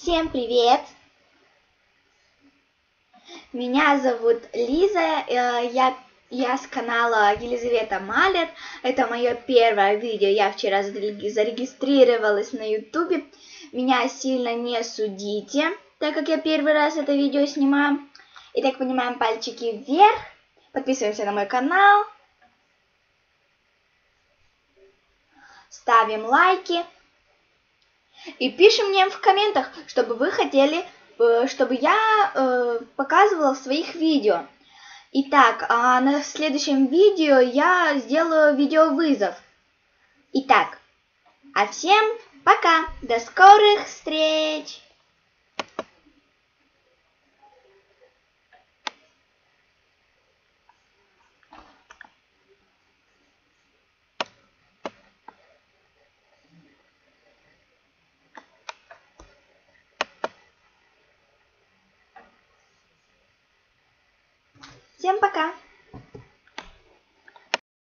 Всем привет! Меня зовут Лиза, я с канала Елизавета Малер. Это мое первое видео, я вчера зарегистрировалась на ютубе. Меня сильно не судите, так как я первый раз это видео снимаю. Итак, поднимаем пальчики вверх, подписываемся на мой канал, ставим лайки. И пишем мне в комментах, чтобы вы хотели, чтобы я показывала в своих видео. Итак, на следующем видео я сделаю видеовызов. Итак, а всем пока, до скорых встреч! Всем пока!